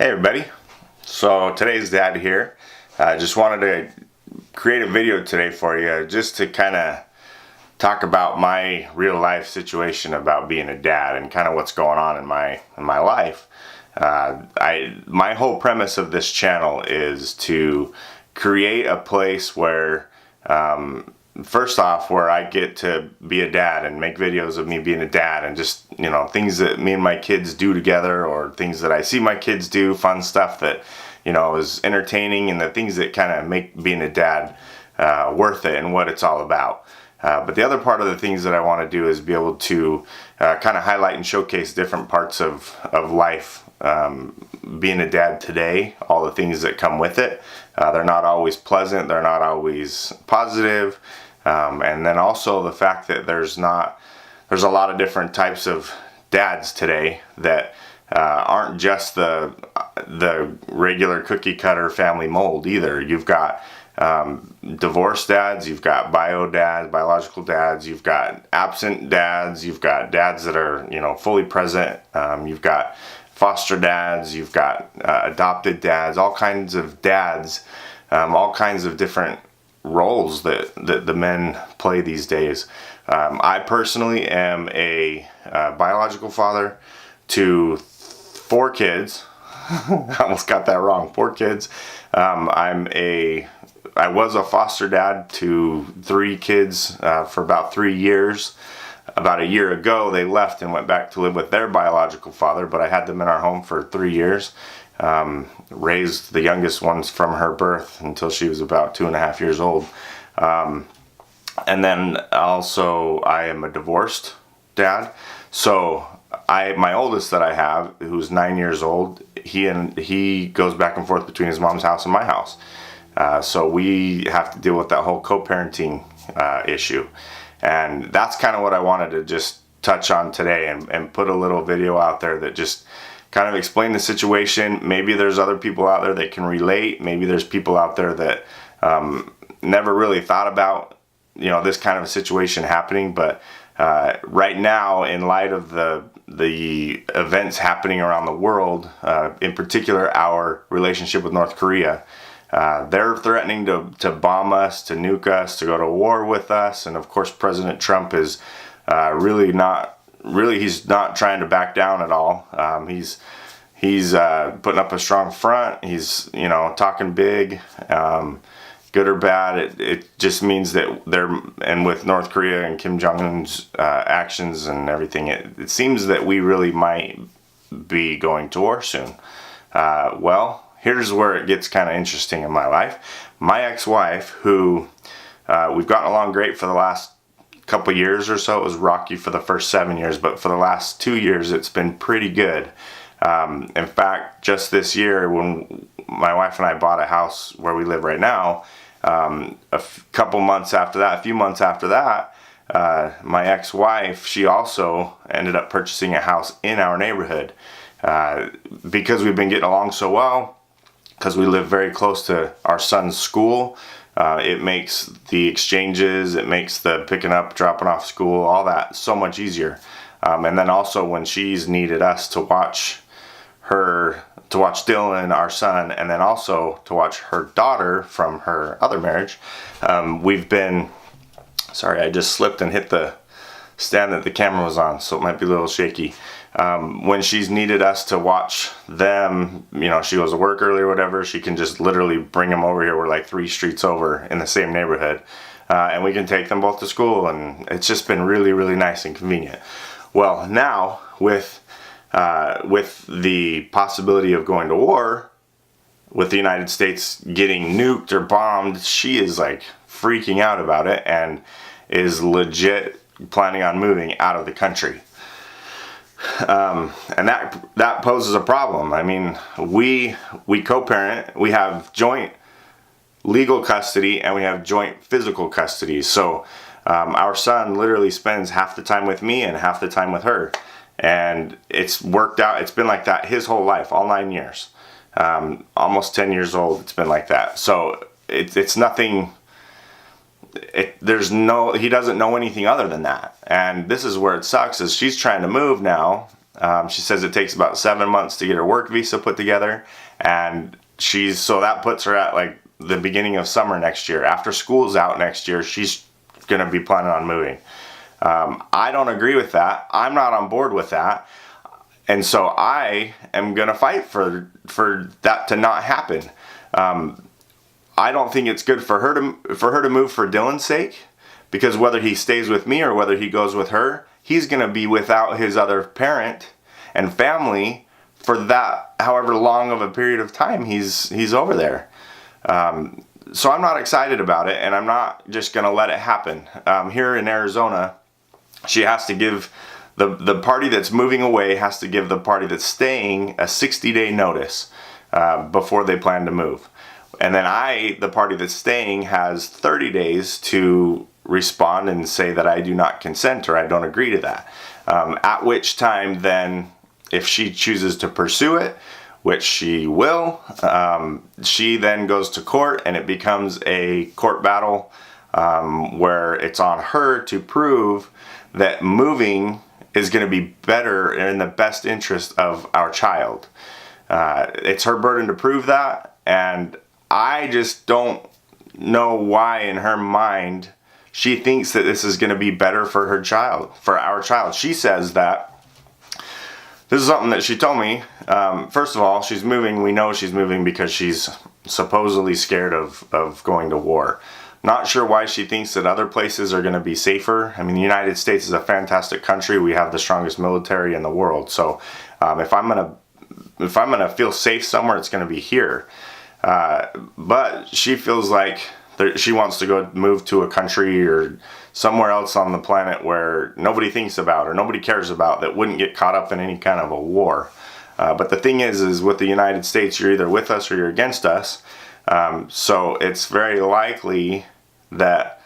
Hey everybody, so today's Dad here. I just wanted to create a video today for you just to kind of talk about my real life situation about being a dad and kind of what's going on in my life. My whole premise of this channel is to create a place where first off, where I get to be a dad and make videos of me being a dad and just, things that me and my kids do together, or things that I see my kids do, fun stuff that, is entertaining, and the things that kind of make being a dad worth it and what it's all about. But the other part of the things that I want to do is be able to kind of highlight and showcase different parts of life, being a dad today, all the things that come with it. They're not always pleasant, they're not always positive. And then also the fact that there's a lot of different types of dads today that aren't just the regular cookie cutter family mold either. You've got divorced dads, you've got biological dads, you've got absent dads, you've got dads that are fully present, you've got foster dads, you've got adopted dads, all kinds of dads, all kinds of different roles that the men play these days. I personally am a biological father to 4 kids. I almost got that wrong. 4 kids. I was a foster dad to 3 kids for about 3 years. About a year ago, they left and went back to live with their biological father, but I had them in our home for 3 years. Raised the youngest ones from her birth until she was about 2.5 years old. And then also I am a divorced dad. So my oldest that I have, who's 9 years old, he goes back and forth between his mom's house and my house. So we have to deal with that whole co-parenting issue. And that's kind of what I wanted to just touch on today and put a little video out there that just kind of explain the situation. Maybe there's other people out there that can relate. Maybe there's people out there that never really thought about this kind of a situation happening. But right now, in light of the events happening around the world, in particular our relationship with North Korea, they're threatening to bomb us, to nuke us, to go to war with us. And of course, President Trump is he's not trying to back down at all. He's putting up a strong front. He's talking big, good or bad. It just means that and with North Korea and Kim Jong-un's actions and everything, it seems that we really might be going to war soon. Well, here's where it gets kind of interesting in my life. My ex-wife, who we've gotten along great for the last couple years or so. It was rocky for the first 7 years, but for the last 2 years it's been pretty good. In fact, just this year when my wife and I bought a house where we live right now, a few months after that, my ex-wife, she also ended up purchasing a house in our neighborhood. Because we've been getting along so well, because we live very close to our son's school, it makes the exchanges, it makes the picking up, dropping off school, all that so much easier. And then also when she's needed us to watch Dylan, our son, and then also to watch her daughter from her other marriage, sorry, I just slipped and hit the stand that the camera was on, so it might be a little shaky. When she's needed us to watch them, she goes to work early or whatever, she can just literally bring them over here. We're like 3 streets over in the same neighborhood, and we can take them both to school, and it's just been really, really nice and convenient. Well, now with the possibility of going to war, with the United States getting nuked or bombed, she is like freaking out about it and is legit planning on moving out of the country. And that poses a problem. I mean, we co-parent, we have joint legal custody and we have joint physical custody. So our son literally spends half the time with me and half the time with her. And it's worked out. It's been like that his whole life, all 9 years. Almost 10 years old, it's been like that. So it's nothing. He doesn't know anything other than that. And this is where it sucks, is she's trying to move now. She says it takes about 7 months to get her work visa put together, and so that puts her at like the beginning of summer next year. After school's out next year, she's going to be planning on moving. I don't agree with that. I'm not on board with that. And so I am going to fight for that to not happen. I don't think it's good for her to move for Dylan's sake, because whether he stays with me or whether he goes with her, he's going to be without his other parent and family for that however long of a period of time he's over there. So I'm not excited about it, and I'm not just going to let it happen. Here in Arizona, she has to give the party that's moving away has to give the party that's staying a 60-day notice before they plan to move. And then the party that's staying, has 30 days to respond and say that I do not consent or I don't agree to that. At which time then, if she chooses to pursue it, which she will, she then goes to court, and it becomes a court battle where it's on her to prove that moving is going to be better and in the best interest of our child. It's her burden to prove that, and I just don't know why in her mind she thinks that this is going to be better for her child, for our child. She says that this is something that she told me. First of all, she's moving. We know she's moving because she's supposedly scared of going to war. Not sure why she thinks that other places are going to be safer. I mean, the United States is a fantastic country. We have the strongest military in the world. So if I'm gonna feel safe somewhere, it's going to be here. But she feels like she wants to go move to a country or somewhere else on the planet where nobody thinks about or nobody cares about, that wouldn't get caught up in any kind of a war. But the thing is with the United States, you're either with us or you're against us. So it's very likely that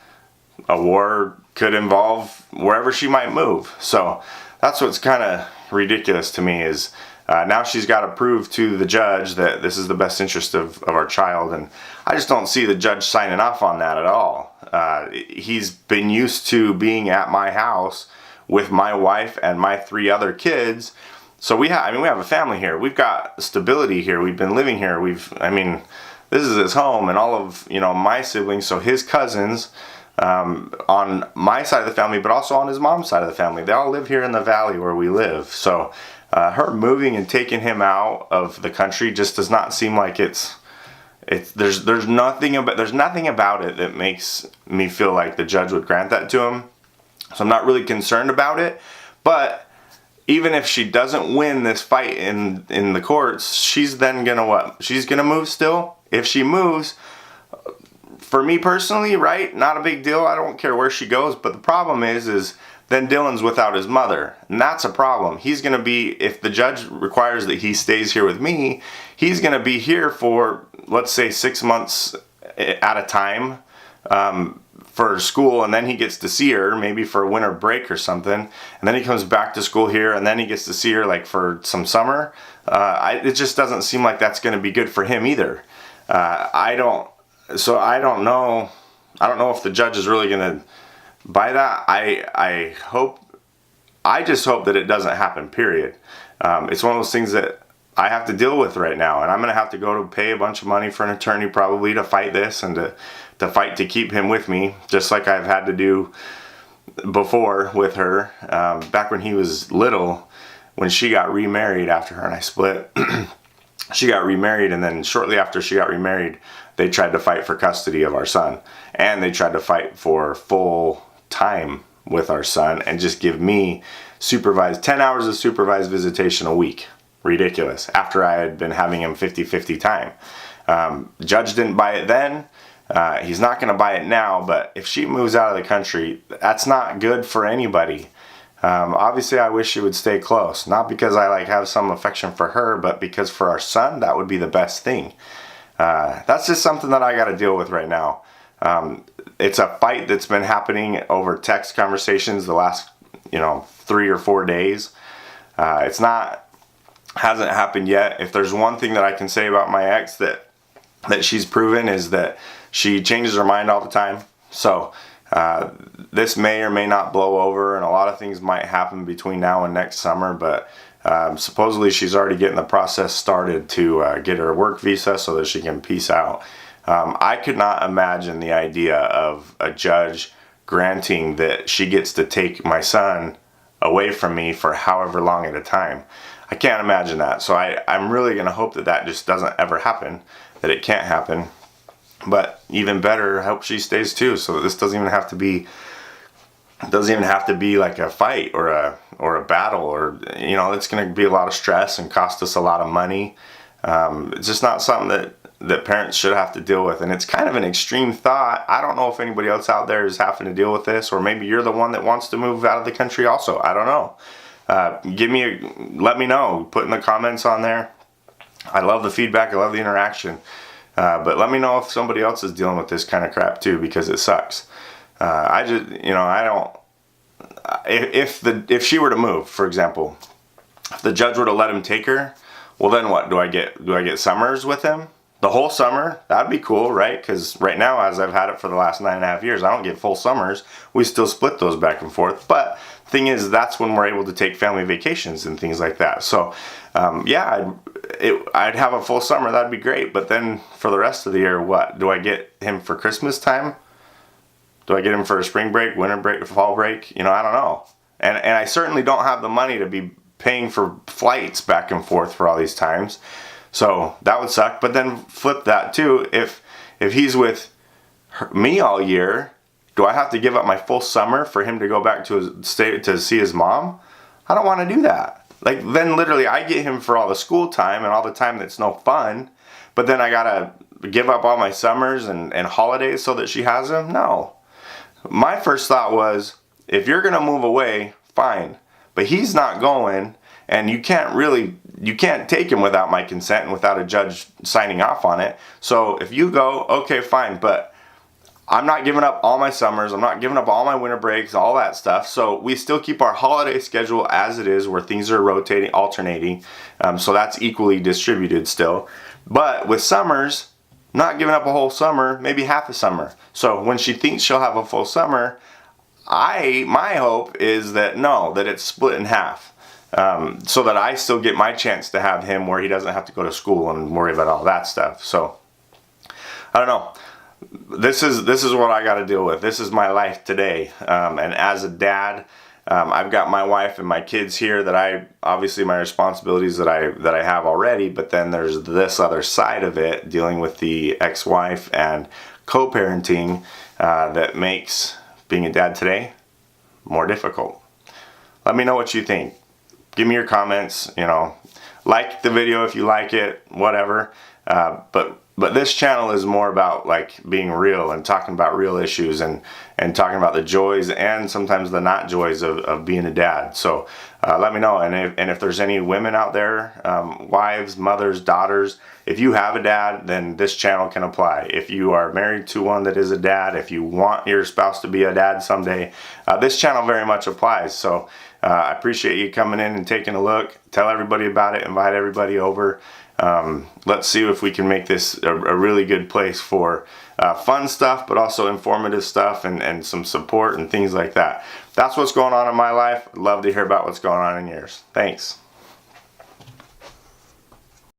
a war could involve wherever she might move. So that's what's kind of ridiculous to me is now she's got to prove to the judge that this is the best interest of our child. And I just don't see the judge signing off on that at all. He's been used to being at my house with my wife and my 3 other kids. So we have a family here. We've got stability here. We've been living here. This is his home, and all of my siblings, so his cousins on my side of the family, but also on his mom's side of the family, they all live here in the valley where we live. So her moving and taking him out of the country just does not seem like there's nothing about it that makes me feel like the judge would grant that to him. So I'm not really concerned about it. But even if she doesn't win this fight in the courts, she's then gonna what? She's gonna move still. If she moves, for me personally, right, not a big deal. I don't care where she goes. But the problem is then Dylan's without his mother, and that's a problem. He's going to be, if the judge requires that he stays here with me, he's going to be here for, let's say, 6 months at a time for school, and then he gets to see her maybe for a winter break or something, and then he comes back to school here, and then he gets to see her like for some summer. It just doesn't seem like that's going to be good for him either. I don't know if the judge is really going to buy that. I just hope that it doesn't happen, period. It's one of those things that I have to deal with right now, and I'm going to have to go to pay a bunch of money for an attorney probably to fight this and to fight to keep him with me, just like I've had to do before with her. Back when he was little, when she got remarried after her and I split, she got remarried, and then shortly after she got remarried, they tried to fight for custody of our son, and they tried to fight for full time with our son and just give me 10 hours of supervised visitation a week. Ridiculous. After I had been having him 50-50 time. The judge didn't buy it then. He's not going to buy it now, but if she moves out of the country, that's not good for anybody. Obviously, I wish she would stay close. Not because I have some affection for her, but because for our son, that would be the best thing. That's just something that I got to deal with right now. It's a fight that's been happening over text conversations the last 3 or 4 days. Hasn't happened yet. If there's one thing that I can say about my ex that she's proven, is that she changes her mind all the time. So This may or may not blow over, and a lot of things might happen between now and next summer, but supposedly she's already getting the process started to get her work visa so that she can peace out. I could not imagine the idea of a judge granting that she gets to take my son away from me for however long at a time. I can't imagine that. So I'm really going to hope that that just doesn't ever happen, that it can't happen. But even better, I hope she stays too, so that this doesn't even have to be like a fight or a battle, or it's going to be a lot of stress and cost us a lot of money. It's just not something that parents should have to deal with, and it's kind of an extreme thought. I don't know if anybody else out there is having to deal with this, or maybe you're the one that wants to move out of the country also. I don't know. Let me know. Put in the comments on there. I love the feedback. I love the interaction. But let me know if somebody else is dealing with this kind of crap too, because it sucks. If she were to move, for example, if the judge were to let him take her, well then what? Do I get summers with him? The whole summer? That'd be cool, right? Because right now, as I've had it for the last 9.5 years, I don't get full summers. We still split those back and forth. But the thing is, that's when we're able to take family vacations and things like that. So, yeah, I'd have a full summer. That'd be great. But then for the rest of the year, what? Do I get him for Christmas time? Do I get him for a spring break, winter break, fall break? I don't know. And I certainly don't have the money to be paying for flights back and forth for all these times. So that would suck. But then flip that too. If he's with me all year, do I have to give up my full summer for him to go back to his state to see his mom? I don't want to do that. Like, then literally I get him for all the school time and all the time that's no fun, but then I gotta give up all my summers and holidays so that she has him? No. My first thought was, if you're gonna move away, fine. But he's not going, and you can't take him without my consent and without a judge signing off on it. So if you go, okay, fine, but I'm not giving up all my summers, I'm not giving up all my winter breaks, all that stuff. So we still keep our holiday schedule as it is, where things are rotating, alternating. So that's equally distributed still. But with summers, not giving up a whole summer, maybe half a summer. So when she thinks she'll have a full summer, my hope is that it's split in half. So that I still get my chance to have him where he doesn't have to go to school and worry about all that stuff. So I don't know. This is what I got to deal with. This is my life today. And as a dad, I've got my wife and my kids here that obviously my responsibilities that I have already, but then there's this other side of it, dealing with the ex-wife and co-parenting, that makes being a dad today more difficult. Let me know what you think. Give me your comments, like the video if you like it, whatever. But this channel is more about like being real and talking about real issues and talking about the joys and sometimes the not joys of being a dad. So let me know. And if there's any women out there, wives, mothers, daughters, if you have a dad, then this channel can apply. If you are married to one that is a dad, if you want your spouse to be a dad someday, this channel very much applies. So I appreciate you coming in and taking a look. Tell everybody about it. Invite everybody over. Let's see if we can make this a really good place for fun stuff, but also informative stuff and some support and things like that. That's what's going on in my life. I'd love to hear about what's going on in yours. Thanks.